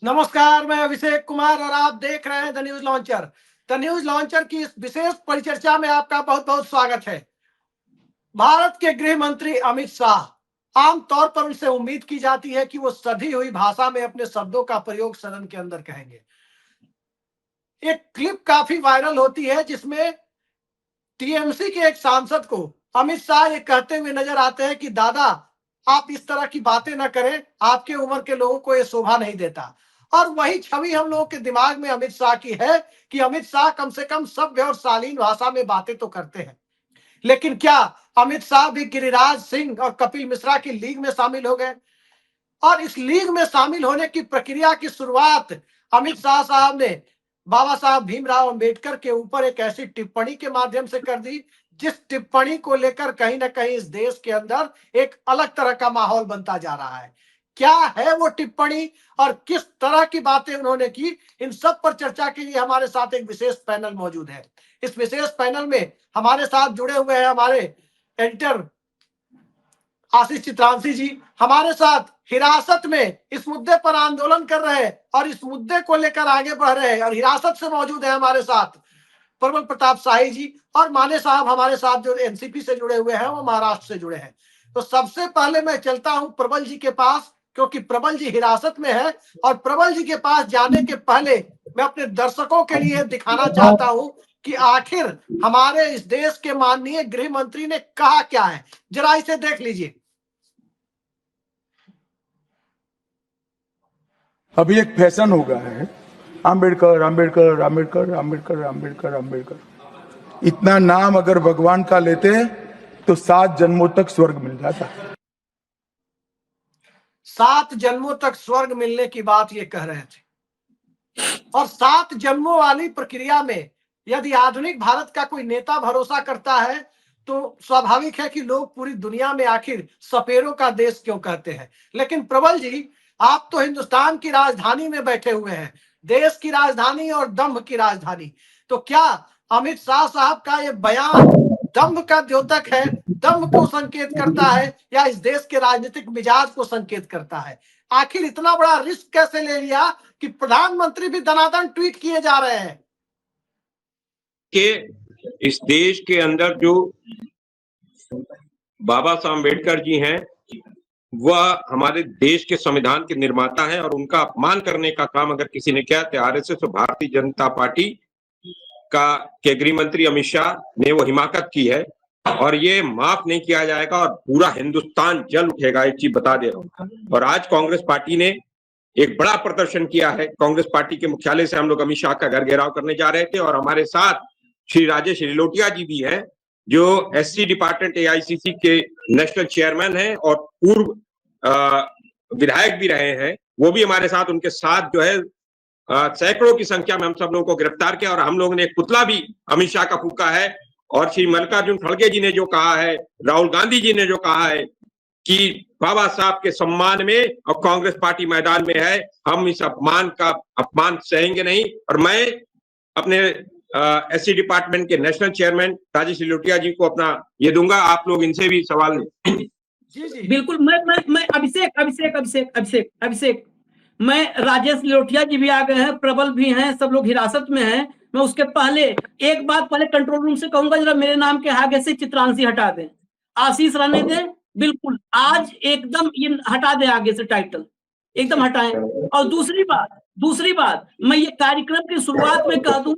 नमस्कार, मैं अभिषेक कुमार और आप देख रहे हैं the news launcher. The news launcher की इस विशेष परिचर्चा में आपका बहुत बहुत स्वागत है। भारत के गृह मंत्री अमित शाह, आमतौर पर उनसे उम्मीद की जाती है कि वो सधी हुई भाषा में अपने शब्दों का प्रयोग सदन के अंदर करेंगे। एक क्लिप काफी वायरल होती है जिसमें टीएमसी के एक सांसद को अमित शाह ये कहते हुए नजर आते हैं कि दादा, आप इस तरह की बातें ना करें, आपके उम्र के लोगों को ये शोभा नहीं देता। और वही छवि हम लोगों के दिमाग में अमित शाह की है कि अमित शाह कम से कम सभ्य और शालीन भाषा में बातें तो करते हैं। लेकिन क्या अमित शाह भी गिरिराज सिंह और कपिल मिश्रा की लीग में शामिल हो गए? और इस लीग में शामिल होने की प्रक्रिया की शुरुआत अमित शाह साहब ने बाबा साहब भीमराव अंबेडकर के ऊपर एक ऐसी टिप्पणी के माध्यम से कर दी जिस टिप्पणी को लेकर कहीं ना कहीं इस देश के अंदर एक अलग तरह का माहौल बनता जा रहा है। क्या है वो टिप्पणी और किस तरह की बातें उन्होंने की, इन सब पर चर्चा के लिए हमारे साथ एक विशेष पैनल मौजूद है। इस विशेष पैनल में हमारे साथ जुड़े हुए हैं हमारे एडिटर आशीष चित्रांशी जी, हमारे साथ हिरासत में इस मुद्दे पर आंदोलन कर रहे हैं और इस मुद्दे को लेकर आगे बढ़ रहे हैं और हिरासत से मौजूद है हमारे साथ प्रबल प्रताप शाही जी, और माने साहब हमारे साथ जो एनसीपी से जुड़े हुए हैं वो महाराष्ट्र से जुड़े हैं। तो सबसे पहले मैं चलता हूं प्रबल जी के पास, क्योंकि प्रबल जी हिरासत में है और प्रबल जी के पास जाने के पहले मैं अपने दर्शकों के लिए दिखाना चाहता हूं कि आखिर हमारे इस देश के माननीय गृह मंत्री ने कहा क्या है। जरा इसे देख लीजिए। अभी एक फैशन हो गया है, आम्बेडकर आम्बेडकर आम्बेडकर आम्बेडकर आम्बेडकर आम्बेडकर। इतना नाम अगर भगवान का लेते तो 7 जन्मों तक स्वर्ग मिल जाता। 7 जन्मों तक स्वर्ग मिलने की बात ये कह रहे थे, और 7 जन्मों वाली प्रक्रिया में यदि आधुनिक भारत का कोई नेता भरोसा करता है तो स्वाभाविक है कि लोग पूरी दुनिया में आखिर सपेरों का देश क्यों कहते हैं। लेकिन प्रबल जी, आप तो हिंदुस्तान की राजधानी में बैठे हुए हैं, देश की राजधानी और दंभ की राजधानी। तो क्या अमित शाह साहब का ये बयान दंभ का द्योतक है, दंभ को संकेत करता है, या इस देश के राजनीतिक मिजाज को संकेत करता है? आखिर इतना बड़ा रिस्क कैसे ले लिया कि प्रधानमंत्री भी दनादन ट्वीट किए जा रहे हैं कि इस देश के अंदर जो बाबा साहब अम्बेडकर जी हैं वह हमारे देश के संविधान के निर्माता हैं और उनका अपमान करने का काम अगर किसी ने किया तो आरएसएस और भारतीय जनता पार्टी का के गृह मंत्री अमित शाह ने वो हिमाकत की है और ये माफ नहीं किया जाएगा और पूरा हिंदुस्तान जल उठेगा, एक चीज बता दे रहा हूँ। और आज कांग्रेस पार्टी ने एक बड़ा प्रदर्शन किया है। कांग्रेस पार्टी के मुख्यालय से हम लोग अमित शाह का घर घेराव करने जा रहे थे और हमारे साथ श्री राजेश रिलोटिया जी भी हैं जो एससी डिपार्टमेंट एआईसीसी के नेशनल चेयरमैन हैं और पूर्व विधायक भी रहे हैं। वो भी हमारे साथ, उनके साथ जो है सैकड़ों की संख्या में हम सब लोगों को गिरफ्तार किया और हम लोगों ने एक पुतला भी अमित शाह का फूका है। और श्री मल्लिकार्जुन खड़गे जी ने जो कहा है, राहुल गांधी जी ने जो कहा है कि बाबा साहब के सम्मान में और कांग्रेस पार्टी मैदान में है, हम इस अपमान सहेंगे नहीं। और मैं अपने एससी डिपार्टमेंट के नेशनल चेयरमैन राजेश लिलोटिया जी को अपना ये दूंगा, आप लोग इनसे भी सवाल जी जी बिल्कुल। मैं अभिषेक अभिषेक अभिषेक अभिषेक अभिषेक मैं राजेश लिलोटिया जी भी आ गए हैं, प्रबल भी हैं, सब लोग हिरासत में हैं। मैं उसके पहले एक बात पहले कंट्रोल रूम से कहूंगा, जरा मेरे नाम के आगे से चित्रांशी हटा दें, आशीष रहने दें। बिल्कुल आज एकदम ये हटा दें, आगे से टाइटल एकदम हटाएं। और दूसरी बात मैं ये कार्यक्रम की शुरुआत में कह दूं,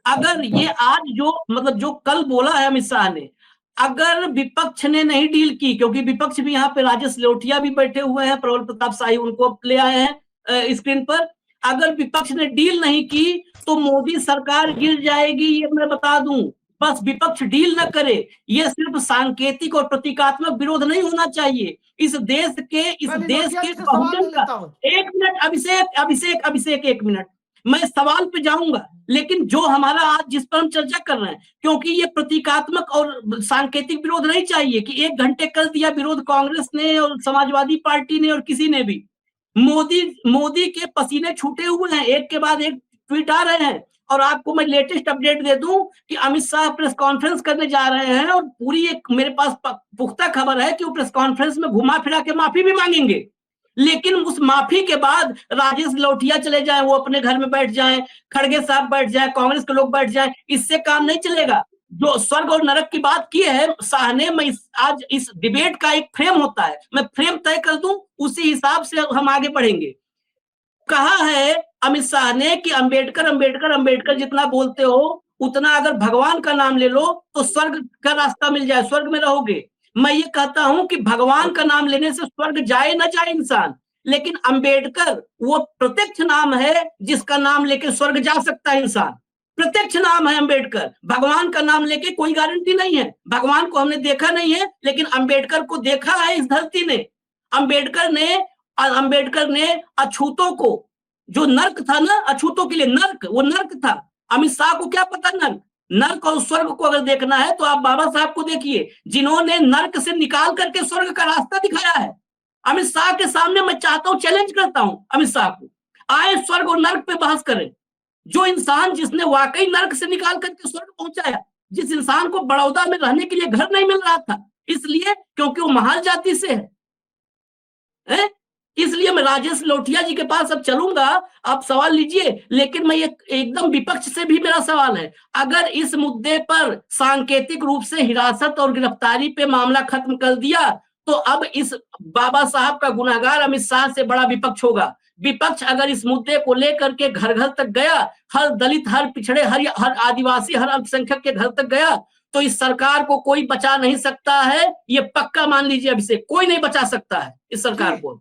अगर ये आज जो कल बोला है अमित शाह ने, अगर विपक्ष ने नहीं डील की, क्योंकि विपक्ष भी यहाँ पे राजेश लिलोटिया भी बैठे हुए हैं, प्रबल प्रताप शाही उनको ले आए हैं स्क्रीन पर, अगर विपक्ष ने डील नहीं की तो मोदी सरकार गिर जाएगी, ये मैं बता दूं। बस विपक्ष डील न करे, ये सिर्फ सांकेतिक और प्रतीकात्मक विरोध नहीं होना चाहिए। इस देश के बहुजन का, एक मिनट अभिषेक एक मिनट, मैं सवाल पे जाऊंगा, लेकिन जो हमारा आज जिस पर हम चर्चा कर रहे हैं, क्योंकि ये प्रतीकात्मक और सांकेतिक विरोध नहीं चाहिए कि 1 घंटे कर दिया विरोध कांग्रेस ने और समाजवादी पार्टी ने और किसी ने भी। मोदी के पसीने छूटे हुए हैं, एक के बाद एक ट्वीट आ रहे हैं। और आपको मैं लेटेस्ट अपडेट दे दूं कि अमित शाह प्रेस कॉन्फ्रेंस करने जा रहे हैं और पूरी एक मेरे पास पुख्ता खबर है कि वो प्रेस कॉन्फ्रेंस में घुमा फिरा के माफी भी मांगेंगे। लेकिन उस माफी के बाद राजेश लोटिया चले जाएं, वो अपने घर में बैठ जाएं, खड़गे साहब बैठ जाएं, कांग्रेस के लोग बैठ जाएं, इससे काम नहीं चलेगा। जो स्वर्ग और नरक की बात की है शाह ने, मैं आज इस डिबेट का एक फ्रेम होता है, मैं फ्रेम तय कर दूं, उसी हिसाब से हम आगे बढ़ेंगे। कहा है अमित शाह ने कि अंबेडकर अंबेडकर अंबेडकर जितना बोलते हो उतना अगर भगवान का नाम ले लो तो स्वर्ग का रास्ता मिल जाए, स्वर्ग में रहोगे। मैं ये कहता हूं कि भगवान का नाम लेने से स्वर्ग जाए ना जाए इंसान, लेकिन अंबेडकर वो प्रत्यक्ष नाम है जिसका नाम लेके स्वर्ग जा सकता है इंसान। प्रत्यक्ष नाम है अंबेडकर, भगवान का नाम लेके कोई गारंटी नहीं है। भगवान को हमने देखा नहीं है, लेकिन अंबेडकर को देखा है इस धरती ने। अंबेडकर ने अछूतों को, जो नर्क था ना, अछूतों के लिए नर्क, वो नर्क था। अमित शाह को क्या पता नर्क और स्वर्ग को अगर देखना है तो आप बाबा साहब को देखिए, जिन्होंने नर्क से निकाल करके स्वर्ग का रास्ता दिखाया है। अमित शाह के सामने मैं चाहता हूं, चैलेंज करता हूं अमित शाह को, आए स्वर्ग और नर्क पे बहस करें। जो इंसान जिसने वाकई नर्क से निकाल करके स्वर्ग पहुंचाया, जिस इंसान को बड़ौदा में रहने के लिए घर नहीं मिल रहा था, इसलिए क्योंकि वो महाल जाति से है। इसलिए मैं राजेश लोटिया जी के पास अब चलूंगा, आप सवाल लीजिए, लेकिन मैं एकदम विपक्ष से भी मेरा सवाल है, अगर इस मुद्दे पर सांकेतिक रूप से हिरासत और गिरफ्तारी पे मामला खत्म कर दिया तो अब इस बाबा साहब का गुनाहगार अमित शाह से बड़ा विपक्ष होगा। विपक्ष अगर इस मुद्दे को लेकर के घर घर तक गया, हर दलित, हर पिछड़े, हर आदिवासी, हर अल्पसंख्यक के घर तक गया, तो इस सरकार को कोई बचा नहीं सकता है। ये पक्का मान लीजिए, अभिषेक, कोई नहीं बचा सकता है इस सरकार को।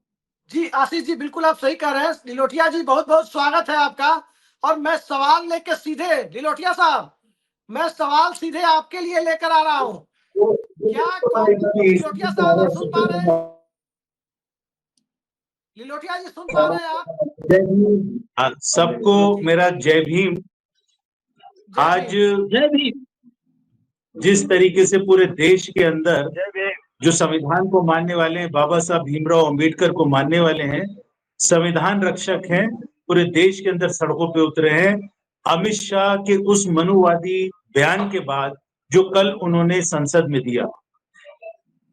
जी आशीष जी, बिल्कुल आप सही कह रहे हैं। लिलोटिया जी, बहुत बहुत स्वागत है आपका। और मैं सवाल लेके सीधे, लिलोटिया साहब, मैं सवाल सीधे आपके लिए लेकर आ रहा हूं। क्या लिलोटिया साहब आप सुन पा रहे हैं? लिलोटिया जी सुन पा रहे हैं आप? सबको मेरा जय भीम। आज जय भीम। जिस तरीके से पूरे देश के अंदर जो संविधान को मानने वाले हैं, बाबा साहब भीमराव अंबेडकर को मानने वाले हैं, संविधान रक्षक हैं, पूरे देश के अंदर सड़कों पे उतरे हैं अमित शाह के उस मनुवादी बयान के बाद जो कल उन्होंने संसद में दिया।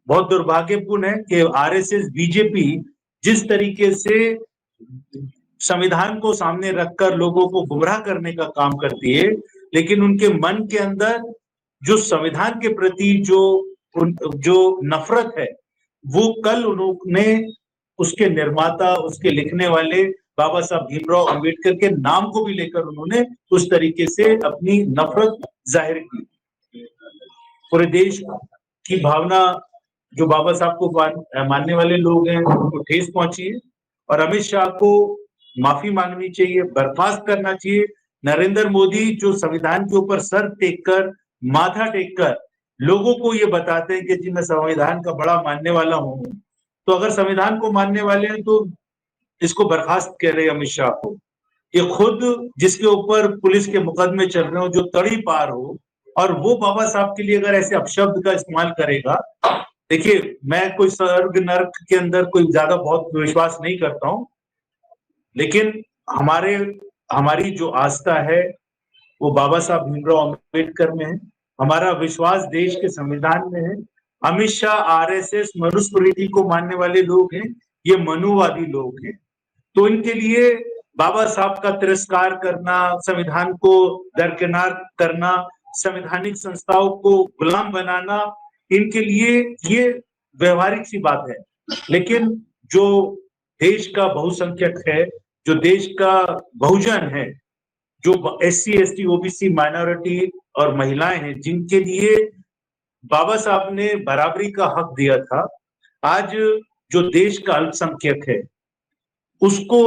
बहुत दुर्भाग्यपूर्ण है कि आरएसएस, बीजेपी जिस तरीके से संविधान को सामने रखकर लोगों को गुमराह करने का काम करती है, लेकिन उनके मन के अंदर जो संविधान के प्रति जो नफरत है, वो कल उन्होंने उसके निर्माता, उसके लिखने वाले बाबा साहब भीमराव अंबेडकर के नाम को भी लेकर उन्होंने उस तरीके से अपनी नफरत जाहिर की। पूरे देश की भावना जो बाबा साहब को मानने वाले लोग हैं उनको ठेस पहुंची है और अमित शाह को माफी मांगनी चाहिए, बर्खास्त करना चाहिए। नरेंद्र मोदी जो संविधान के ऊपर सर टेककर, माथा टेककर लोगों को ये बताते हैं कि जी मैं संविधान का बड़ा मानने वाला हूं, तो अगर संविधान को मानने वाले हैं तो इसको बर्खास्त कर रहे अमित शाह को। ये खुद जिसके ऊपर पुलिस के मुकदमे चल रहे हो, जो तड़ी पार हो, और वो बाबा साहब के लिए अगर ऐसे अपशब्द का इस्तेमाल करेगा, देखिए मैं कोई स्वर्ग नर्क के अंदर कोई ज्यादा बहुत विश्वास नहीं करता हूं, लेकिन हमारी जो आस्था है वो बाबा साहब भीमराव अंबेडकर में है, हमारा विश्वास देश के संविधान में है। अमित शाह, आरएसएस, मनुस्मृति को मानने वाले लोग हैं, ये मनुवादी लोग हैं, तो इनके लिए बाबा साहब का तिरस्कार करना, संविधान को दरकिनार करना, संवैधानिक संस्थाओं को गुलाम बनाना, इनके लिए ये व्यवहारिक सी बात है। लेकिन जो देश का बहुसंख्यक है, जो देश का बहुजन है, जो एससी, एसटी, ओबीसी, माइनॉरिटी और महिलाएं हैं, जिनके लिए बाबा साहब ने बराबरी का हक दिया था, आज जो देश का अल्पसंख्यक है उसको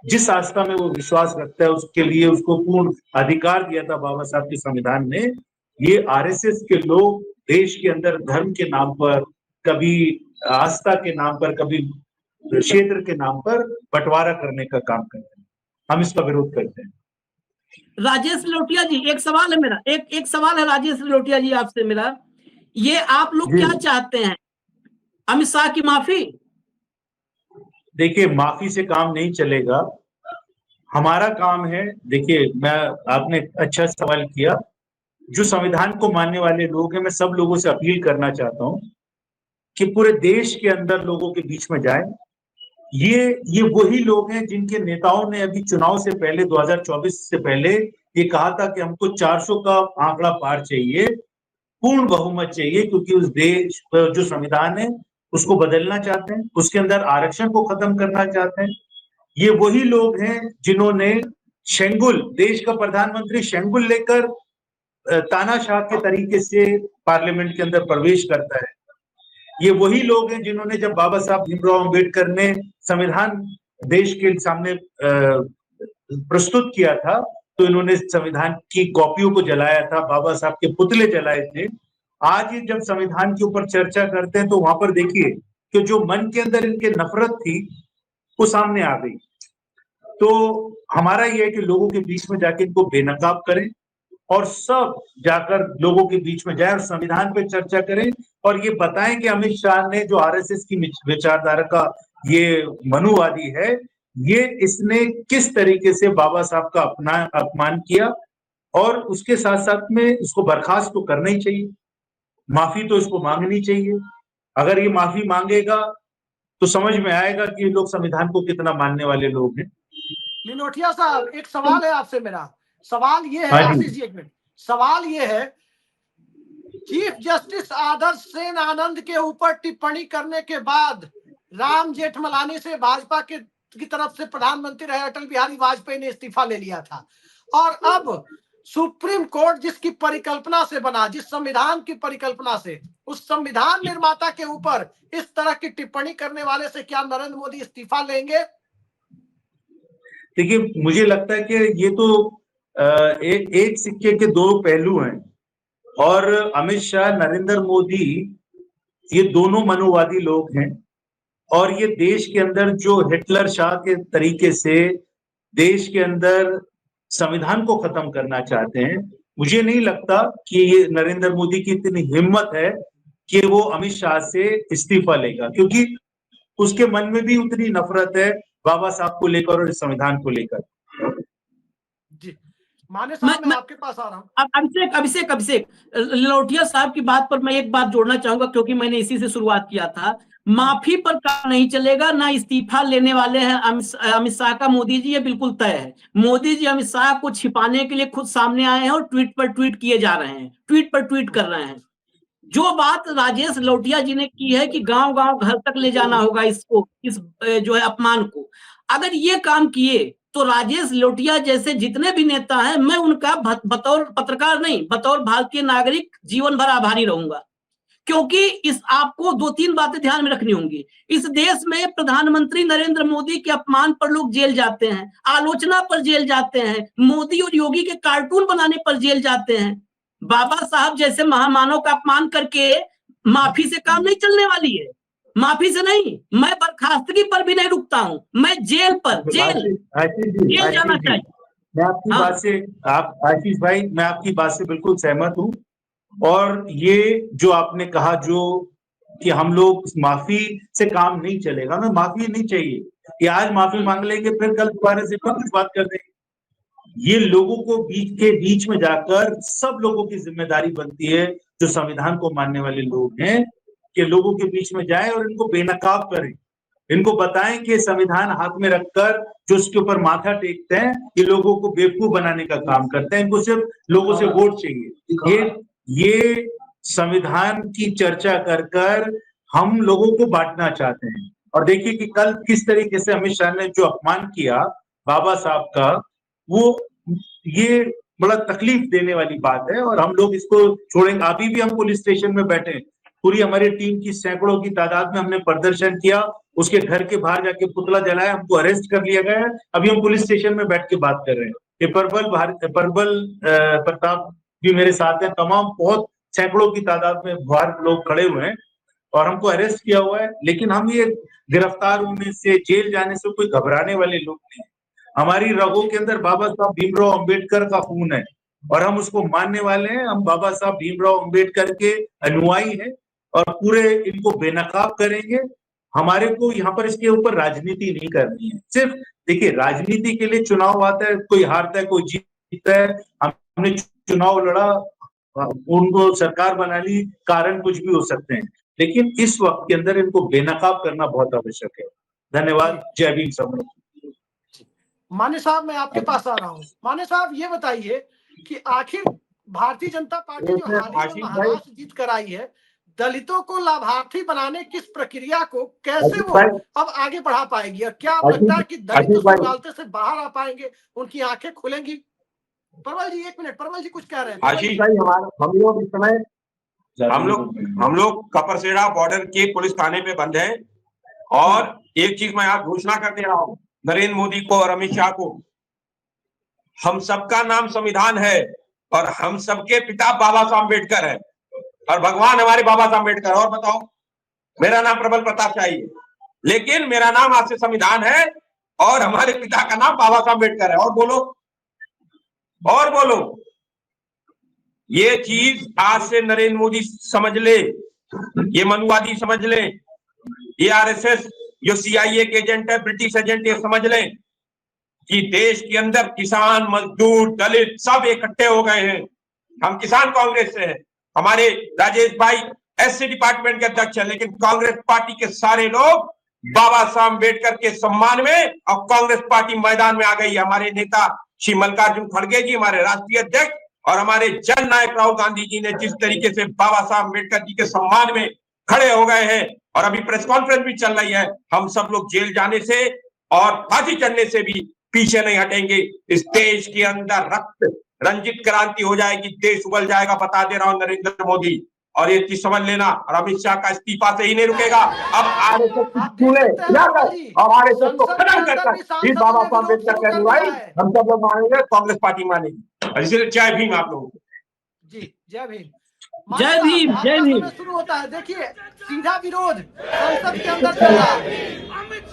जिस आस्था में वो विश्वास रखता है उसके लिए उसको पूर्ण अधिकार दिया था बाबा साहब के संविधान ने। ये आरएसएस के लोग देश के अंदर धर्म के नाम पर, कभी आस्था के नाम पर, कभी क्षेत्र के नाम पर बंटवारा करने का काम करते हैं। हम इसका विरोध करते हैं। राजेश लोटिया जी, एक सवाल है मेरा, एक सवाल है राजेश लोटिया जी आपसे मेरा, ये आप लोग क्या चाहते हैं, अमित शाह की माफी? देखिए, माफी से काम नहीं चलेगा, हमारा काम है, देखिए आपने अच्छा सवाल किया, जो संविधान को मानने वाले लोग हैं, मैं सब लोगों से अपील करना चाहता हूं कि पूरे देश के अंदर लोगों के बीच में जाए। ये वही लोग हैं जिनके नेताओं ने अभी चुनाव से पहले 2024 से पहले ये कहा था कि हमको 400 का आंकड़ा पार चाहिए, पूर्ण बहुमत चाहिए, क्योंकि उस देश जो संविधान है उसको बदलना चाहते हैं, उसके अंदर आरक्षण को खत्म करना चाहते हैं। ये वही लोग हैं जिन्होंने शेंगुल, देश का प्रधानमंत्री शेंगुल लेकर तानाशाह के तरीके से पार्लियामेंट के अंदर प्रवेश करता है। ये वही लोग हैं जिन्होंने, जब बाबा साहब भीमराव अंबेडकर ने संविधान देश के सामने प्रस्तुत किया था, तो इन्होंने संविधान की कॉपियों को जलाया था, बाबा साहब के पुतले जलाए थे। आज ये जब संविधान के ऊपर चर्चा करते हैं तो वहां पर देखिए कि जो मन के अंदर इनके नफरत थी वो सामने आ गई। तो हमारा ये है कि लोगों के बीच में जाके इनको बेनकाब करें और सब जाकर लोगों के बीच में जाए और संविधान पे चर्चा करें और ये बताएं कि अमित शाह ने जो आरएसएस की विचारधारा का ये मनुवादी है, ये इसने किस तरीके से बाबा साहब का अपमान किया, और उसके साथ साथ में इसको बर्खास्त तो करना ही चाहिए, माफी तो इसको मांगनी चाहिए। अगर ये माफी मांगेगा तो समझ में आएगा कि ये लोग संविधान को कितना मानने वाले लोग हैं। लिलोटिया साहब, एक सवाल है आपसे मेरा। सवाल ये है, आशीष जी एक मिनट, सवाल ये है, चीफ जस्टिस आदर्श सेन आनंद के ऊपर टिप्पणी करने के बाद राम जेठमलानी से भाजपा की तरफ से प्रधानमंत्री रहे अटल बिहारी वाजपेयी ने इस्तीफा ले लिया था, और अब सुप्रीम कोर्ट जिसकी परिकल्पना से बना, जिस संविधान की परिकल्पना से, उस संविधान निर्माता के ऊपर इस तरह की टिप्पणी करने वाले से क्या नरेंद्र मोदी इस्तीफा लेंगे? देखिए, मुझे लगता है कि ये तो एक सिक्के के दो पहलू हैं, और अमित शाह, नरेंद्र मोदी, ये दोनों मनुवादी लोग हैं, और ये देश के अंदर जो हिटलर शाह के तरीके से देश के अंदर संविधान को खत्म करना चाहते हैं। मुझे नहीं लगता कि ये नरेंद्र मोदी की इतनी हिम्मत है कि वो अमित शाह से इस्तीफा लेगा, क्योंकि उसके मन में भी उतनी नफरत है बाबा साहब को लेकर और संविधान को लेकर। जी माने साहब, मैं आपके पास आ रहा हूँ। अभिषेक लौटिया साहब की बात पर मैं एक बात जोड़ना चाहूंगा, क्योंकि मैंने इसी से शुरुआत किया था। माफी पर काम नहीं चलेगा, ना इस्तीफा लेने वाले हैं अमित शाह का मोदी जी, ये बिल्कुल तय है। मोदी जी अमित शाह को छिपाने के लिए खुद सामने आए हैं और ट्वीट पर ट्वीट किए जा रहे हैं, ट्वीट पर ट्वीट कर रहे हैं। जो बात राजेश लौटिया जी ने की है कि गांव गांव घर तक ले जाना होगा इसको, इस जो है अपमान को, अगर ये काम किए तो राजेश लौटिया जैसे जितने भी नेता हैं, मैं उनका बतौर पत्रकार नहीं, बतौर भारतीय नागरिक जीवन भर आभारी रहूंगा। क्योंकि इस आपको दो तीन बातें ध्यान में रखनी होंगी। इस देश में प्रधानमंत्री नरेंद्र मोदी के अपमान पर लोग जेल जाते हैं, आलोचना पर जेल जाते हैं, मोदी और योगी के कार्टून बनाने पर जेल जाते हैं। बाबा साहब जैसे महामानव का अपमान करके माफी से काम नहीं चलने वाली है, माफी से नहीं। मैं बर्खास्तगी पर भी नहीं रुकता हूं, मैं जेल जाना चाहिए। मैं आपकी बात से, आप आशीष भाई, मैं आपकी बात से बिल्कुल सहमत हूं। और ये जो आपने कहा, जो कि हम लोग माफी से काम नहीं चलेगा, ना माफी नहीं चाहिए कि आज माफी मांग लेंगे फिर कल दोबारा से कुछ बात कर देंगे। ये लोगों को बीच में जाकर सब लोगों की जिम्मेदारी बनती है, जो संविधान को मानने वाले लोग हैं, कि लोगों के बीच में जाए और इनको बेनकाब करें, इनको बताएं कि संविधान हाथ में रखकर जो उसके ऊपर माथा टेकते हैं, ये लोगों को बेवकूफ बनाने का काम करते हैं। इनको सिर्फ लोगों से वोट चाहिए। ये संविधान की चर्चा कर हम लोगों को बांटना चाहते हैं। और देखिए कि कल किस तरीके से अमित शाह ने जो अपमान किया बाबा साहब का, वो ये बड़ा तकलीफ देने वाली बात है, और हम लोग इसको छोड़ेंगे। अभी भी हम पुलिस स्टेशन में बैठे, पूरी हमारी टीम की सैकड़ों की तादाद में हमने प्रदर्शन किया, उसके घर के बाहर जाके पुतला जलाया, हमको अरेस्ट कर लिया गया है। अभी हम पुलिस स्टेशन में बैठ के बात कर रहे हैं। ये प्रबल प्रताप भी मेरे साथ हैं, तमाम बहुत सैकड़ों की तादाद में बाहर लोग खड़े हुए हैं और हमको अरेस्ट किया हुआ है। लेकिन हम ये गिरफ्तार होने से, जेल जाने से कोई घबराने वाले लोग नहीं। हमारी रगों के अंदर बाबा साहब भीमराव अंबेडकर का खून है और हम उसको मानने वाले हैं। हम बाबा साहब भीमराव अंबेडकर के अनुयायी हैं और पूरे इनको बेनकाब करेंगे। हमारे को यहाँ पर इसके ऊपर राजनीति नहीं करनी है। सिर्फ देखिए, राजनीति के लिए चुनाव आता है, कोई हारता है कोई जीतता है। हमने चुनाव लड़ा, उनको सरकार बना ली, कारण कुछ भी हो सकते हैं, लेकिन इस वक्त के अंदर इनको बेनकाब करना बहुत आवश्यक है। धन्यवाद। जय भीम सब लोग। माने साहब मैं आपके पास आ रहा हूँ। माने साहब ये बताइए कि आखिर भारतीय जनता पार्टी जो हाल ही में महाराष्ट्र जीत कर आई है, दलितों को लाभार्थी बनाने किस प्रक्रिया को कैसे वो अब आगे बढ़ा पाएगी, और क्या आप लगता है कि दलित उस उबालते से बाहर आ पाएंगे, उनकी आंखें खुलेंगी? परवल जी एक मिनट, परवल जी कुछ कह रहे हैं। आशीष भाई, हम लोग इस समय हम लोग कपरसेड़ा बॉर्डर के पुलिस थाने पे बंद हैं, और एक चीज मैं आज घोषणा कर दे रहा हूं नरेंद्र मोदी को और अमित शाह को, हम सबका नाम संविधान है और हम सबके पिता बाबा साहब अम्बेडकर है और भगवान हमारे बाबा साहब अम्बेडकर। और बताओ, मेरा नाम प्रबल प्रताप शाही है, लेकिन मेरा नाम आज से संविधान है और हमारे पिता का नाम बाबा साहब अम्बेडकर है। और बोलो, और बोलो। ये चीज आज से नरेंद्र मोदी समझ ले, ये मनुवादी समझ ले, ये आरएसएस जो सीआईए के एजेंट है, ब्रिटिश एजेंट, ये समझ ले कि देश के अंदर किसान, मजदूर, दलित सब इकट्ठे हो गए हैं। हम किसान कांग्रेस से हैं, हमारे राजेश भाई एससी डिपार्टमेंट के अध्यक्ष हैं, लेकिन कांग्रेस पार्टी के सारे लोग बाबा साहब अम्बेडकर के सम्मान में अब कांग्रेस पार्टी मैदान में आ गई है। हमारे नेता श्री मल्लिकार्जुन खड़गे जी, हमारे राष्ट्रीय अध्यक्ष, और हमारे जन नायक राहुल गांधी जी ने जिस तरीके से बाबा साहब अम्बेडकर जी के सम्मान में खड़े हो गए हैं, और अभी प्रेस कॉन्फ्रेंस भी चल रही है, हम सब लोग जेल जाने से और फांसी चढ़ने से भी पीछे नहीं हटेंगे। इस देश के अंदर रक्त रंजित क्रांति हो जाएगी, देश उबल जाएगा, बता दे रहा हूं नरेंद्र मोदी। और ये चीज समझ लेना, और अमित शाह का इस्तीफा से ही नहीं रुकेगा। अब आरएसएस और आरएसएस को खत्म कर बाबा साहब अम्बेडकर का अनुयायी हम सब लोग मानेंगे, कांग्रेस पार्टी मानेगी। इसलिए जय भीम आप लोगों को। जी जय भीम। जय भीम, जय भीम। शुरू होता है, देखिए सीधा विरोध संसद के अंदर चल रहा है।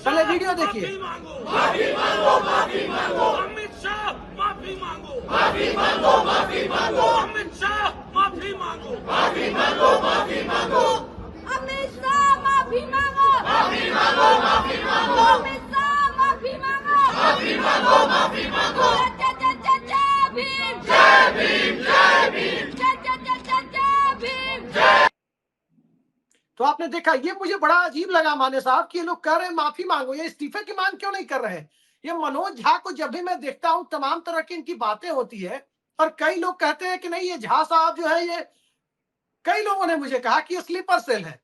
पहले वीडियो देखिए। माफी मांगो, माफी मांगो, अमित शाह माफी मांगो, माफी मांगो, माफी मांगो, अमित शाह माफी मांगो, माफी मांगो, माफी मांगो, अमित शाह माफी मांगो, माफी मांगो, माफी मांगो, अमित शाह माफी मांगो, माफी मांगो, माफी मांगो। जय भीम, जय भीम, जय भीम, जय भीम, जय। तो आपने देखा, ये मुझे बड़ा अजीब लगा माने साहब कि ये लोग कह रहे हैं माफी मांगो, ये इस्तीफे की मांग क्यों नहीं कर रहे हैं? ये मनोज झा को जब भी मैं देखता हूं तमाम तरह की इनकी बातें होती है, और कई लोग कहते हैं कि नहीं ये झा साहब जो है, ये कई लोगों ने मुझे कहा कि ये स्लीपर सेल है।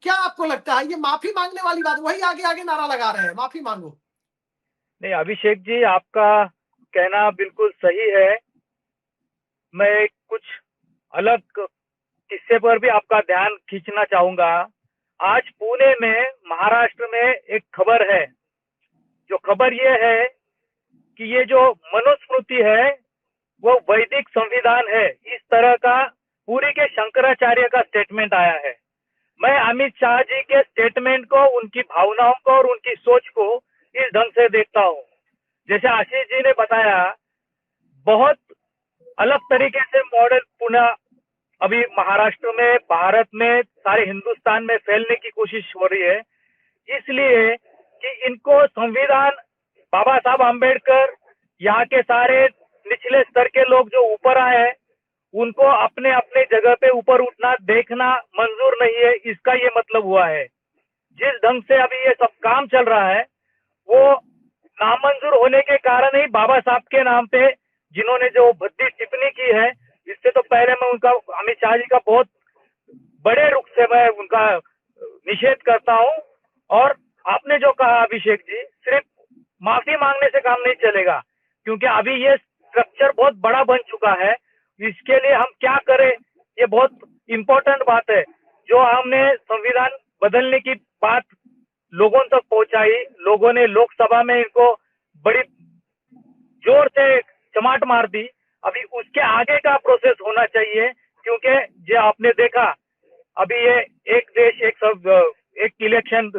क्या आपको लगता है ये माफी मांगने वाली बात, वही आगे आगे नारा लगा रहे हैं माफी मांगो? नहीं अभिषेक जी, आपका कहना बिल्कुल सही है। मैं कुछ अलग किस्से पर भी आपका ध्यान खींचना चाहूंगा। आज पुणे में, महाराष्ट्र में एक खबर है। जो खबर ये है कि ये जो मनुस्मृति है वो वैदिक संविधान है, इस तरह का पूरी के शंकराचार्य का स्टेटमेंट आया है। मैं अमित शाह जी के स्टेटमेंट को, उनकी भावनाओं को और उनकी सोच को इस ढंग से देखता हूँ। जैसे आशीष जी ने बताया, बहुत अलग तरीके से मॉडल पुणे अभी महाराष्ट्र में, भारत में, सारे हिंदुस्तान में फैलने की कोशिश हो रही है, इसलिए कि इनको संविधान, बाबा साहब अम्बेडकर, यहाँ के सारे निचले स्तर के लोग जो ऊपर आए हैं, उनको अपने अपने जगह पे ऊपर उठना देखना मंजूर नहीं है, इसका ये मतलब हुआ है। जिस ढंग से अभी ये सब काम चल रहा है, वो नामंजूर होने के कारण ही बाबा साहब के नाम पे जिन्होंने जो भद्दी टिप्पणी की है, इससे तो पहले मैं उनका, अमित शाह जी का बहुत बड़े रुख से मैं उनका निषेध करता हूं। और आपने जो कहा अभिषेक जी, सिर्फ माफी मांगने से काम नहीं चलेगा, क्योंकि अभी ये स्ट्रक्चर बहुत बड़ा बन चुका है। इसके लिए हम क्या करें, ये बहुत इम्पोर्टेंट बात है। जो हमने संविधान बदलने की बात लोगों तक पहुंचाई, लोगों ने लोकसभा में इनको बड़ी जोर से चमाट मार दी। अभी उसके आगे का प्रोसेस होना चाहिए, क्योंकि जो आपने देखा अभी ये एक देश एक सब, एक election,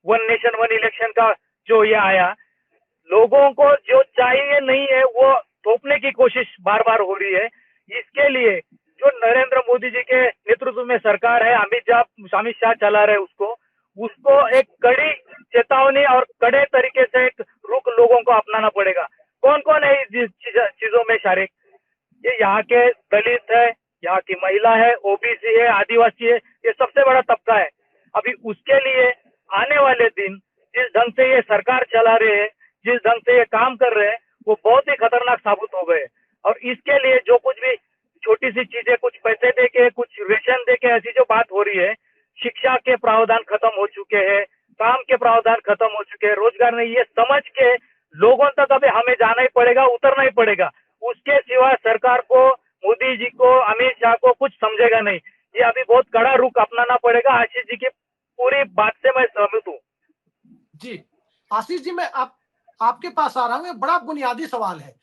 one nation one election का जो ये आया, लोगों को जो चाहिए नहीं है वो थोपने की कोशिश बार बार हो रही है। इसके लिए जो नरेंद्र मोदी जी के नेतृत्व में सरकार है, अमित शाह चला रहे उसको एक कड़ी चेतावनी और कड़े तरीके से एक रुख लोगों को अपनाना पड़ेगा। कौन कौन है इस चीजों में शारिक? ये यहाँ के दलित है, यहाँ की महिला है, ओबीसी है, आदिवासी है, ये सबसे बड़ा तबका है। अभी उसके लिए आने वाले दिन जिस ढंग से ये सरकार चला रहे हैं, जिस ढंग से ये काम कर रहे हैं, वो बहुत ही खतरनाक साबित हो गए। और इसके लिए जो कुछ भी छोटी सी चीजें, कुछ पैसे दे के, कुछ रेशन दे के, ऐसी जो बात हो रही है, शिक्षा के प्रावधान खत्म हो चुके हैं, काम के प्रावधान खत्म हो चुके हैं, रोजगार नहीं, ये समझ के लोगों तक अभी हमें जाना ही पड़ेगा, उतरना ही पड़ेगा। उसके सिवा सरकार को, मोदी जी को, अमित शाह को कुछ समझेगा नहीं। ये अभी बहुत कड़ा रुख अपनाना पड़ेगा। आशीष जी की पूरी बात से मैं सहमत हूँ। जी आशीष जी, मैं आपके पास आ रहा हूँ। ये बड़ा बुनियादी सवाल है।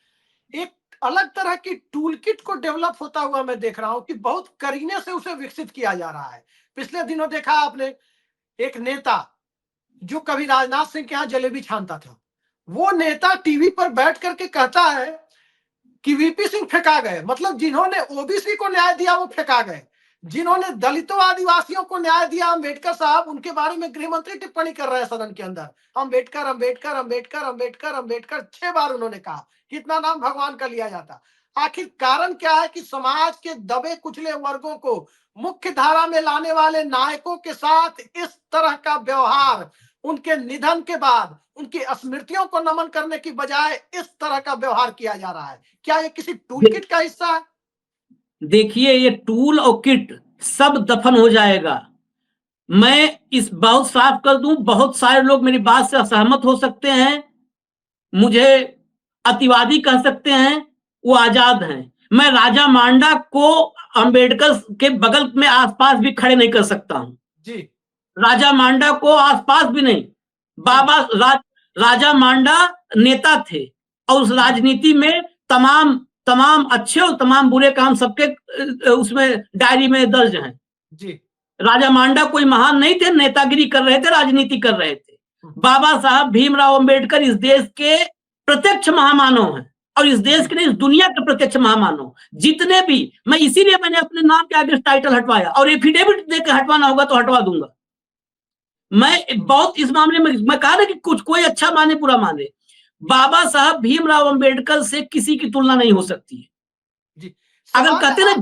एक अलग तरह की टूल किट को डेवलप होता हुआ मैं देख रहा हूं कि बहुत करीने से उसे विकसित किया जा रहा है। पिछले दिनों देखा आपने एक नेता जो कभी राजनाथ सिंह के यहाँ जलेबी छानता था, वो नेता टीवी पर बैठ करके कहता है कि वीपी सिंह फेंका गए। मतलब जिन्होंने ओबीसी को न्याय दिया वो फेंका गए, जिन्होंने दलितों आदिवासियों को न्याय दिया अम्बेडकर साहब, उनके बारे में गृह मंत्री टिप्पणी कर रहे हैं सदन के अंदर। अम्बेडकर अम्बेडकर अम्बेडकर अम्बेडकर अम्बेडकर 6 बार उन्होंने कहा। कितना नाम भगवान का लिया जाता। आखिर कारण क्या है कि समाज के दबे कुचले वर्गों को मुख्य धारा में लाने वाले नायकों के साथ इस तरह का व्यवहार, उनके निधन के बाद उनकी स्मृतियों को नमन करने की बजाय इस तरह का व्यवहार किया जा रहा है? क्या ये किसी टूल किट का हिस्सा है? देखिए, ये टूल और किट सब दफन हो जाएगा। मैं इस बहुत साफ कर दूं, बहुत सारे लोग मेरी बात से असहमत हो सकते हैं, मुझे अतिवादी कह सकते हैं, वो आजाद हैं। मैं राजा मांडा को अंबेडकर के बगल में आसपास भी खड़े नहीं कर सकता हूं जी। राजा मांडा को आसपास भी नहीं। राजा मांडा नेता थे और उस राजनीति में तमाम अच्छे और तमाम बुरे काम सबके उसमें डायरी में दर्ज हैं जी। राजा मांडा कोई महान नहीं थे, नेतागिरी कर रहे थे, राजनीति कर रहे थे। बाबा साहब भीमराव अंबेडकर इस देश के प्रत्यक्ष महामानव हैं और इस देश के नहीं, इस दुनिया के प्रत्यक्ष महामानव जितने भी। मैं इसीलिए मैंने अपने नाम के आगे टाइटल हटवाया और एफिडेविट देकर हटवाना होगा तो हटवा दूंगा। मैं बहुत इस मामले में मैं कहा ना कि कुछ कोई अच्छा माने बुरा माने, बाबा साहब भीमराव अंबेडकर से किसी की तुलना नहीं हो सकती है। अगर कहते ना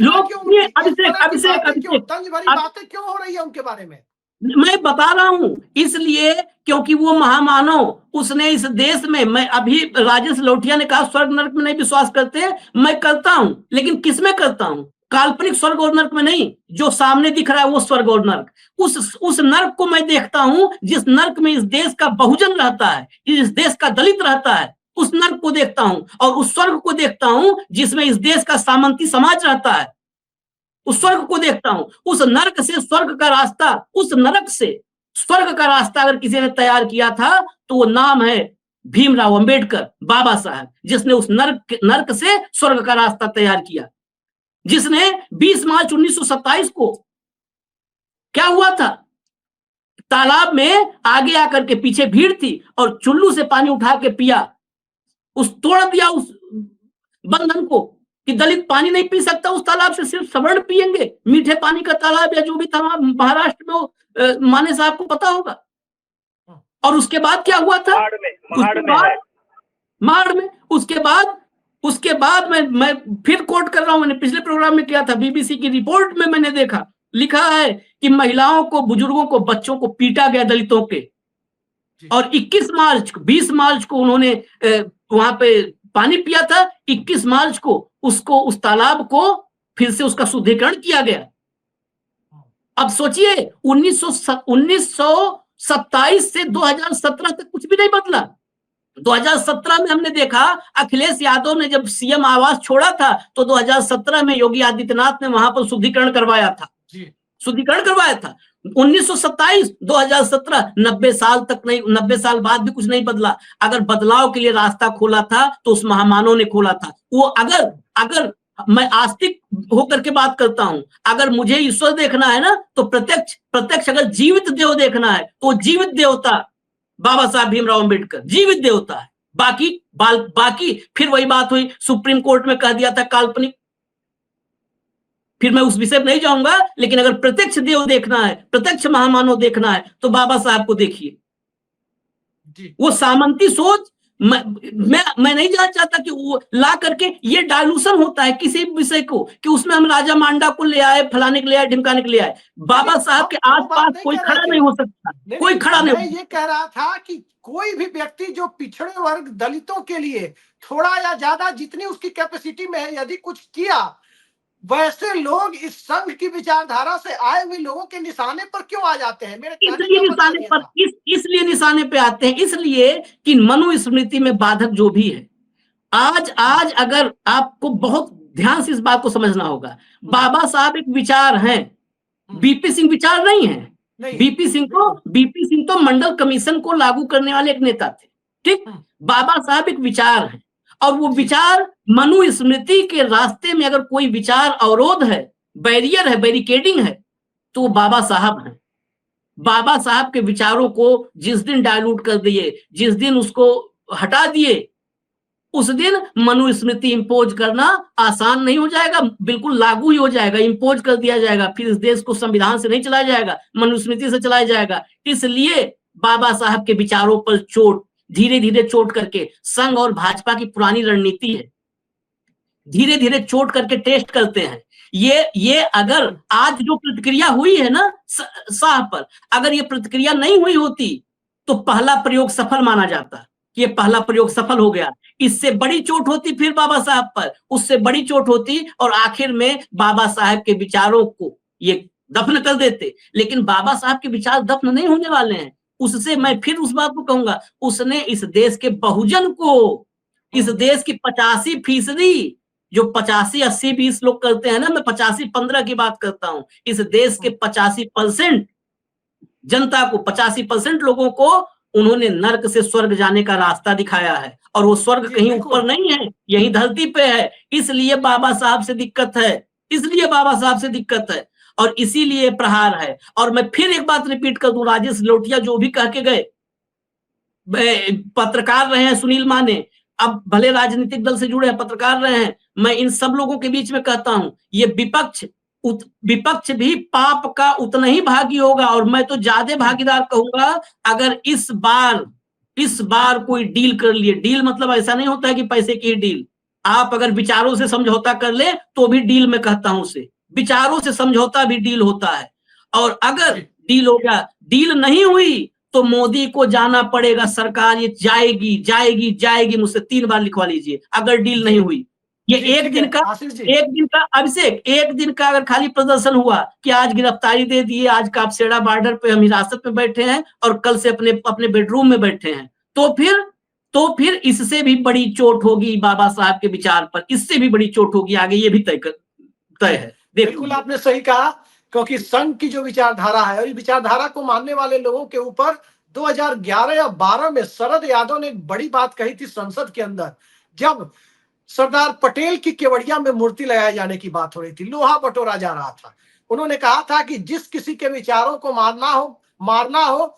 लोग अभिषेक बातें क्यों हो रही है उनके बारे में, मैं बता रहा हूं इसलिए क्योंकि वो महामानव, उसने इस देश में, मैं अभी राजेश लौटिया ने कहा स्वर्ग नरक में नहीं विश्वास करते, मैं करता हूं, लेकिन किस में करता हूं? काल्पनिक स्वर्ग और नरक में नहीं, जो सामने दिख रहा है वो स्वर्ग और नरक। उस नरक को मैं देखता हूं जिस नरक में इस देश का बहुजन रहता है, इस देश का दलित रहता है, उस नरक को देखता हूं। और उस स्वर्ग को देखता हूं जिसमें इस देश का सामंती समाज रहता है, उस स्वर्ग को देखता हूं। उस नरक से स्वर्ग का रास्ता, उस नरक से स्वर्ग का रास्ता अगर किसी ने तैयार किया था तो वो नाम है भीमराव अंबेडकर, बाबा साहब, जिसने उस नरक से स्वर्ग का रास्ता तैयार किया। जिसने 20 मार्च 1927 को क्या हुआ था, तालाब में आगे आकर के पीछे भीड़ थी और चुल्लू से पानी उठा के पिया, तोड़ दिया उस बंधन को कि दलित पानी नहीं पी सकता उस तालाब से, सिर्फ सवर्ण पिएंगे, मीठे पानी का तालाब या जो भी था महाराष्ट्र में, माने साहब को पता होगा। और उसके बाद क्या हुआ था, माड़ में उसके बाद मैं फिर कोट कर रहा हूं, मैंने पिछले प्रोग्राम में किया था, बीबीसी की रिपोर्ट में मैंने देखा, लिखा है कि महिलाओं को, बुजुर्गों को, बच्चों को पीटा गया दलितों के। और 20 मार्च को उन्होंने वहां पे पानी पिया था। 21 मार्च को उसको, उस तालाब को फिर से उसका शुद्धिकरण किया गया। अब सोचिए 1927 से 2017 तक कुछ भी नहीं बदला। 2017 में हमने देखा अखिलेश यादव ने जब सीएम आवास छोड़ा था तो 2017 में योगी आदित्यनाथ ने वहां पर शुद्धिकरण करवाया था, 1927, 2017, 90 साल तक नहीं, 90 साल बाद भी कुछ नहीं बदला। अगर बदलाव के लिए रास्ता खोला था तो उस महामानव ने खोला था। वो अगर मैं आस्तिक होकर के बात करता हूं, अगर मुझे ईश्वर देखना है ना तो प्रत्यक्ष अगर जीवित देव देखना है तो जीवित देवता बाबा साहब भीमराव अंबेडकर जीवित देवता है। बाकी फिर वही बात हुई, सुप्रीम कोर्ट में कह दिया था काल्पनिक, फिर मैं उस विषय में नहीं जाऊंगा। लेकिन अगर प्रत्यक्ष देव देखना है, प्रत्यक्ष महामानव देखना है तो बाबा साहब को देखिए। वो सामंती सोच मैं नहीं जानना चाहता कि वो ला करके ये डायलूशन होता है किसी विषय को, कि उसमें हम राजा मांडा को ले आए, फलाने को ले आए, ढिमकाने को ले आए। बाबा साहब के वो बात आसपास नहीं कोई कह रहे खड़ा थे। नहीं हो सकता, नहीं, कोई खड़ा नहीं मैं ये कह रहा था कि कोई भी व्यक्ति जो पिछड़े वर्ग दलितों के लिए थोड़ा या ज्यादा जितनी उसकी कैपेसिटी में है यदि कुछ किया, वैसे लोग इस संघ की विचारधारा से आए हुए लोगों के निशाने पर क्यों आ जाते हैं? मेरे कहने इसलिए का मतलब निशाने ये पर था। इसलिए निशाने पे आते हैं, इसलिए कि मनुस्मृति में बाधक जो भी है। आज अगर आपको बहुत ध्यान से इस बात को समझना होगा, बाबा साहब एक विचार हैं, बीपी सिंह विचार नहीं है। नहीं, बीपी सिंह तो मंडल कमीशन को लागू करने वाले एक नेता थे, ठीक। बाबा साहब एक विचार है, और वो विचार मनुस्मृति के रास्ते में अगर कोई विचार अवरोध है, बैरियर है, बैरिकेडिंग है, तो वो बाबा साहब हैं। बाबा साहब के विचारों को जिस दिन डायलूट कर दिए, जिस दिन उसको हटा दिए, उस दिन मनुस्मृति इंपोज करना आसान नहीं हो जाएगा, बिल्कुल लागू ही हो जाएगा, इंपोज कर दिया जाएगा। फिर इस देश को संविधान से नहीं चलाया जाएगा, मनुस्मृति से चलाया जाएगा। इसलिए बाबा साहब के विचारों पर चोट, धीरे धीरे चोट करके, संघ और भाजपा की पुरानी रणनीति है, धीरे धीरे चोट करके टेस्ट करते हैं। ये अगर आज जो प्रतिक्रिया हुई है ना शाह पर, अगर ये प्रतिक्रिया नहीं हुई होती तो पहला प्रयोग सफल माना जाता। ये पहला प्रयोग सफल हो गया, इससे बड़ी चोट होती फिर बाबा साहब पर, उससे बड़ी चोट होती, और आखिर में बाबा साहब के विचारों को ये दफन कर देते। लेकिन बाबा साहब के विचार दफन नहीं होने वाले हैं। उससे मैं फिर उस बात को कहूंगा, उसने इस देश के बहुजन को, इस देश की 85% जो 85-80-20 लोग करते हैं ना, मैं 85-15 की बात करता हूं, इस देश के 85% जनता को, 85% लोगों को उन्होंने नर्क से स्वर्ग जाने का रास्ता दिखाया है, और वो स्वर्ग कहीं ऊपर नहीं है, यही धरती पे है। इसलिए बाबा साहब से दिक्कत है, इसलिए बाबा साहब से दिक्कत है, और इसीलिए प्रहार है। और मैं फिर एक बात रिपीट कर दूं, राजेश लोटिया जो भी कह के गए, पत्रकार रहे हैं सुनील माने, अब भले राजनीतिक दल से जुड़े हैं, पत्रकार रहे हैं, मैं इन सब लोगों के बीच में कहता हूं, ये विपक्ष भी पाप का उतना ही भागी होगा, और मैं तो ज्यादा भागीदार कहूंगा अगर इस बार कोई डील कर लिए। डील मतलब ऐसा नहीं होता है कि पैसे की डील, आप अगर विचारों से समझौता कर ले तो भी डील में कहता हूं उसे, विचारों से समझौता भी डील होता है। और अगर डील हो गया, डील नहीं हुई तो मोदी को जाना पड़ेगा, सरकार ये जाएगी, मुझसे 3 बार लिखवा लीजिए अगर डील नहीं हुई। ये एक दिन का अभिषेक, एक दिन का अगर खाली प्रदर्शन हुआ कि आज गिरफ्तारी दे दिए, आज कापसेड़ा बॉर्डर पे हम हिरासत में बैठे हैं और कल से अपने बेडरूम में बैठे हैं, तो फिर इससे भी बड़ी चोट होगी बाबा साहब के विचार पर, इससे भी बड़ी चोट होगी आगे, ये भी तय है। बिल्कुल आपने सही कहा, क्योंकि संघ की जो विचारधारा है, और इस विचारधारा को मानने वाले लोगों के ऊपर 2011 या 12 में शरद यादव ने एक बड़ी बात कही थी संसद के अंदर, जब सरदार पटेल की केवड़िया में मूर्ति लगाए जाने की बात हो रही थी, लोहा बटोरा जा रहा था। उन्होंने कहा था कि जिस किसी के विचारों को मारना हो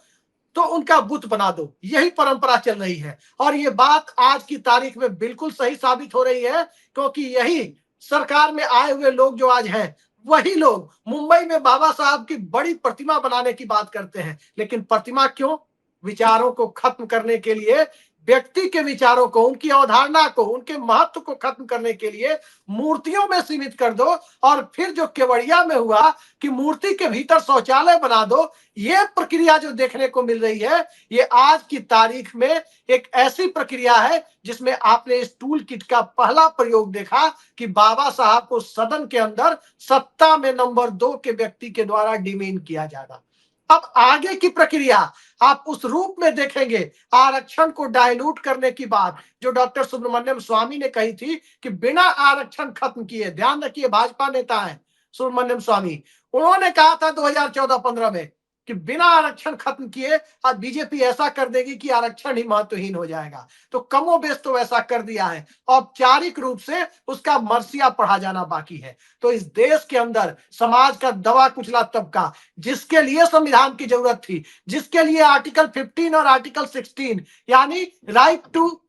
तो उनका बुत बना दो, यही परंपरा चल रही है। और ये बात आज की तारीख में बिल्कुल सही साबित हो रही है, क्योंकि यही सरकार में आए हुए लोग जो आज हैं, वही लोग मुंबई में बाबा साहब की बड़ी प्रतिमा बनाने की बात करते हैं। लेकिन प्रतिमा क्यों? विचारों को खत्म करने के लिए, व्यक्ति के विचारों को, उनकी अवधारणा को, उनके महत्व को खत्म करने के लिए मूर्तियों में सीमित कर दो, और फिर जो केवड़िया में हुआ कि मूर्ति के भीतर शौचालय बना दो, ये प्रक्रिया जो देखने को मिल रही है, ये आज की तारीख में एक ऐसी प्रक्रिया है जिसमें आपने इस टूल किट का पहला प्रयोग देखा कि बाबा साहब को सदन के अंदर सत्ता में नंबर 2 के व्यक्ति के द्वारा डिमीन किया जाएगा। अब आगे की प्रक्रिया आप उस रूप में देखेंगे, आरक्षण को डायलूट करने की बात जो डॉक्टर सुब्रमण्यम स्वामी ने कही थी कि बिना आरक्षण खत्म किए, ध्यान रखिए भाजपा नेता है सुब्रमण्यम स्वामी, उन्होंने कहा था 2014-15 में कि बिना आरक्षण खत्म किए आज बीजेपी ऐसा कर देगी कि आरक्षण ही महत्वहीन हो जाएगा। तो कमोबेश तो वैसा कर दिया है, औपचारिक रूप से उसका मर्सिया पढ़ा जाना बाकी है। तो इस देश के अंदर समाज का दबा कुचला तबका, जिसके लिए संविधान की जरूरत थी, जिसके लिए आर्टिकल 15 और आर्टिकल 16 यानी right to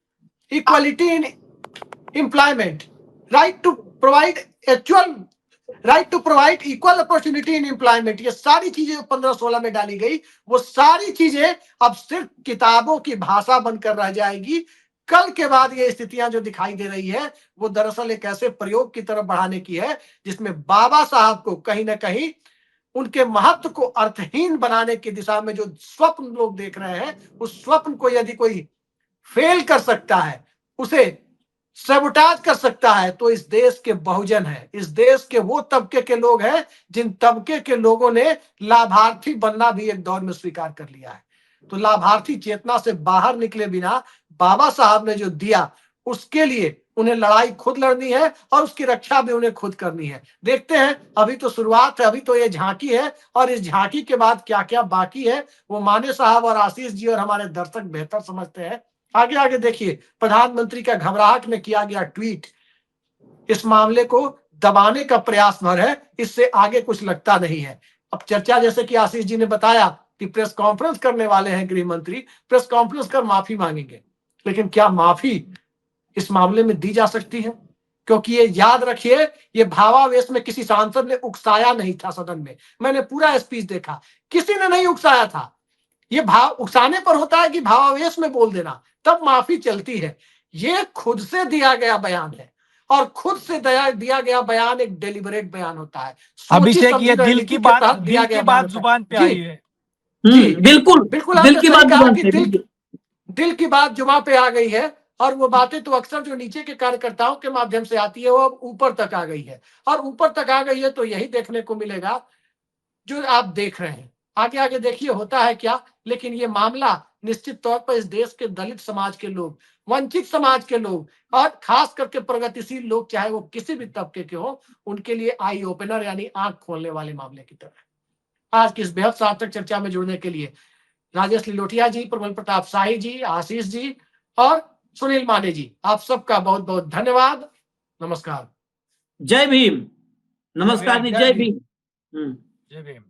equality in employment, right to provide equal opportunity in employment, ये सारी चीजें 15-16 में डाली गई, वो सारी चीजें अब सिर्फ किताबों की भाषा बनकर रह जाएगी। कल के बाद ये स्थितियां जो दिखाई दे रही है वो दरअसल एक ऐसे प्रयोग की तरफ बढ़ाने की है जिसमें बाबा साहब को कहीं ना कहीं उनके महत्व को अर्थहीन बनाने की दिशा में जो स्वप्न लोग देख रहे हैं, उस स्वप्न को यदि कोई फेल कर सकता है, उसे सबोटाज कर सकता है, तो इस देश के बहुजन है, इस देश के वो तबके के लोग हैं जिन तबके के लोगों ने लाभार्थी बनना भी एक दौर में स्वीकार कर लिया है। तो लाभार्थी चेतना से बाहर निकले बिना बाबा साहब ने जो दिया, उसके लिए उन्हें लड़ाई खुद लड़नी है और उसकी रक्षा भी उन्हें खुद करनी है। देखते हैं, अभी तो शुरुआत है, अभी तो ये झांकी है और इस झांकी के बाद क्या क्या बाकी है वो माने साहब और आशीष जी और हमारे दर्शक बेहतर समझते हैं। आगे आगे देखिए, प्रधानमंत्री का घबराहट में किया गया ट्वीट इस मामले को दबाने का प्रयास भर है, इससे आगे कुछ लगता नहीं है। अब चर्चा, जैसे कि आशीष जी ने बताया कि प्रेस कॉन्फ्रेंस करने वाले हैं गृह मंत्री, प्रेस कॉन्फ्रेंस कर माफी मांगेंगे, लेकिन क्या माफी इस मामले में दी जा सकती है? क्योंकि ये याद रखिए, ये भावावेश में किसी सांसद ने उकसाया नहीं था सदन में। मैंने पूरा स्पीच देखा, किसी ने नहीं उकसाया था। ये भाव उकसाने पर होता है कि भावावेश में बोल देना, तब माफी चलती है। ये खुद से दिया गया बयान है और खुद से दिया गया बयान एक डेलिबरेट बयान होता है। अभिषेक, ये दिल की बात जुबान पे आई है। जी बिल्कुल बिल्कुल, दिल आपने की सही बात कहा जुबान कि पे, बिल्कुल। दिल की बात जुबान पे आ गई है और वो बातें तो अक्सर जो नीचे के कार्यकर्ताओं के माध्यम से आती है वो अब ऊपर तक आ गई है, और ऊपर तक आ गई है तो यही देखने को मिलेगा जो आप देख रहे हैं। आगे आगे देखिए होता है क्या, लेकिन ये मामला निश्चित तौर पर इस देश के दलित समाज के लोग, वंचित समाज के लोग और खास करके प्रगतिशील लोग, चाहे वो किसी भी तबके के हो, उनके लिए आई ओपनर यानी आंख खोलने वाले मामले की तरह। आज की इस बेहद सार्थक चर्चा में जुड़ने के लिए राजेश लिलोटिया जी, प्रबल प्रताप शाही जी, आशीष जी और सुनील माने जी, आप सबका बहुत बहुत धन्यवाद। नमस्कार। जय भीम। नमस्कार जी, जय भीम। जय भीम।